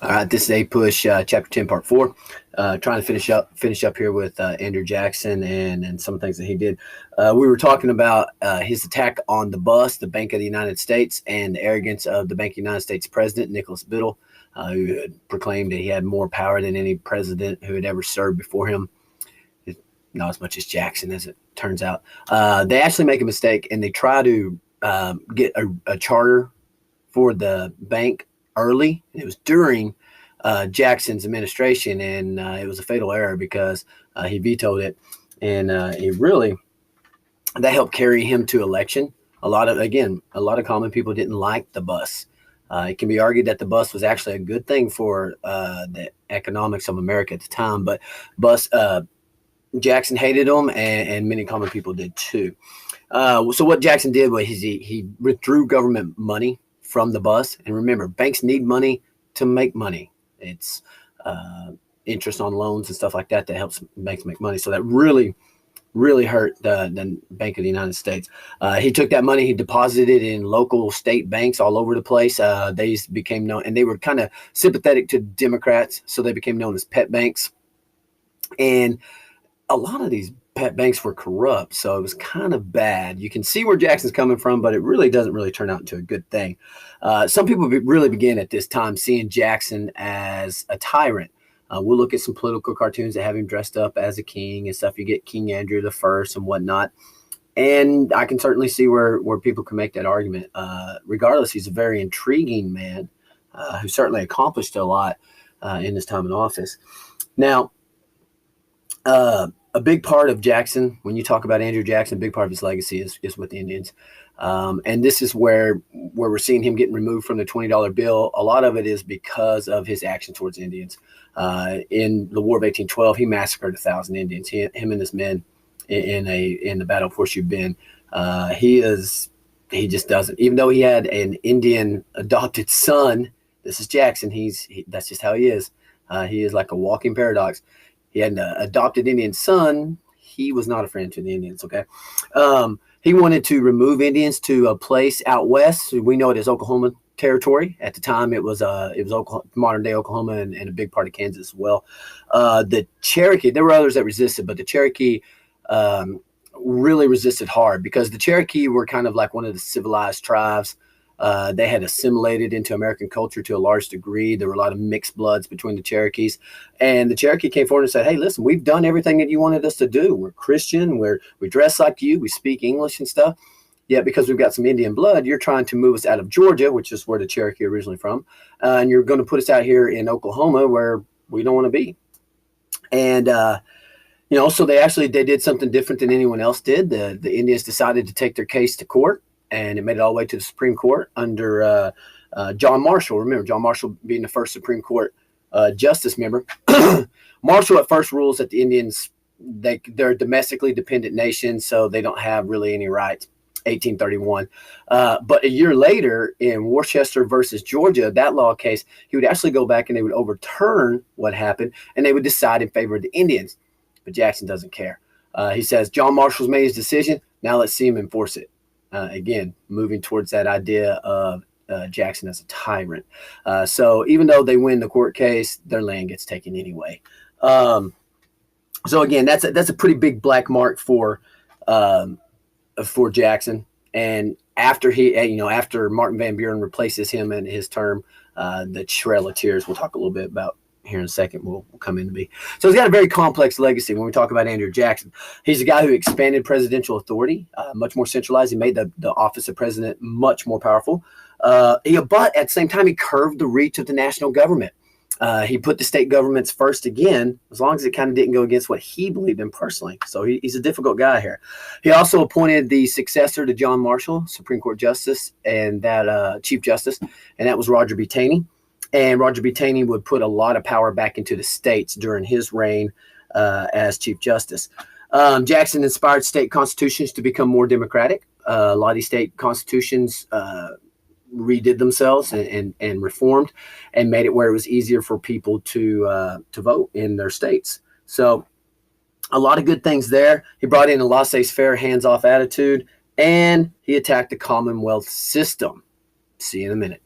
All right, this is A Push, Chapter 10, Part 4. Trying to finish up here with Andrew Jackson and some things that he did. We were talking about his attack on the bus, the Bank of the United States, and the arrogance of the Bank of the United States president, Nicholas Biddle, who had proclaimed that he had more power than any president who had ever served before him. Not as much as Jackson, as it turns out. They actually make a mistake, and they try to get a charter for the bank early. It was during Jackson's administration, and it was a fatal error because he vetoed it, and that helped carry him to election. A lot of common people didn't like the bus. It can be argued that the bus was actually a good thing for the economics of America at the time, but Jackson hated them, and many common people did too. So what Jackson did was he withdrew government money from the bus. And remember, banks need money to make money. It's interest on loans and stuff like that helps banks make money. So that really hurt the Bank of the United States. He took that money, he deposited it in local state banks all over the place. They became known, and they were kind of sympathetic to Democrats, so they became known as pet banks. And a lot of these pet banks were corrupt, so it was kind of bad. You can see where Jackson's coming from, but it really doesn't really turn out into a good thing. Some people really begin at this time seeing Jackson as a tyrant. We'll look at some political cartoons that have him dressed up as a king and stuff. You get King Andrew the First and whatnot. And I can certainly see where people can make that argument. Regardless, he's a very intriguing man who certainly accomplished a lot in his time in office. Now, a big part of Jackson, when you talk about Andrew Jackson, a big part of his legacy is with the Indians. And this is where we're seeing him getting removed from the $20 bill. A lot of it is because of his action towards Indians. In the War of 1812, he massacred 1,000 Indians. Him and his men in the Battle of Horseshoe Bend. He just doesn't. Even though he had an Indian adopted son, this is Jackson. That's just how he is. He is like a walking paradox. He had an adopted Indian son. He was not a friend to the Indians, okay? He wanted to remove Indians to a place out west. We know it as Oklahoma territory. At the time, it was modern-day Oklahoma and a big part of Kansas as well. The Cherokee, there were others that resisted, but the Cherokee really resisted hard because the Cherokee were kind of like one of the civilized tribes. They had assimilated into American culture to a large degree. There were a lot of mixed bloods between the Cherokees. And the Cherokee came forward and said, hey, listen, we've done everything that you wanted us to do. We're Christian. We dress like you. We speak English and stuff. Yet because we've got some Indian blood, you're trying to move us out of Georgia, which is where the Cherokee originally from. And you're going to put us out here in Oklahoma where we don't want to be. And, so they did something different than anyone else did. The Indians decided to take their case to court. And it made it all the way to the Supreme Court under John Marshall. Remember, John Marshall being the first Supreme Court justice member. Marshall at first rules that the Indians, they're a domestically dependent nation, so they don't have really any rights, 1831. But a year later, in Worcester versus Georgia, that law case, he would actually go back and they would overturn what happened, and they would decide in favor of the Indians. But Jackson doesn't care. He says, John Marshall's made his decision, now let's see him enforce it. Again, moving towards that idea of Jackson as a tyrant. So even though they win the court case, their land gets taken anyway. So again, that's a pretty big black mark for Jackson. And after Martin Van Buren replaces him in his term, the Trail of Tears, we'll talk a little bit about here in a second, will come into be. So he's got a very complex legacy when we talk about Andrew Jackson. He's a guy who expanded presidential authority, much more centralized. He made the office of president much more powerful. But at the same time, he curved the reach of the national government. He put the state governments first again, as long as it kind of didn't go against what he believed in personally. So he's a difficult guy here. He also appointed the successor to John Marshall, Supreme Court Justice, and that Chief Justice, and that was Roger B. Taney. And Roger B. Taney would put a lot of power back into the states during his reign as Chief Justice. Jackson inspired state constitutions to become more democratic. A lot of these state constitutions redid themselves and reformed and made it where it was easier for people to vote in their states. So a lot of good things there. He brought in a laissez-faire, hands-off attitude, and he attacked the Commonwealth system. See you in a minute.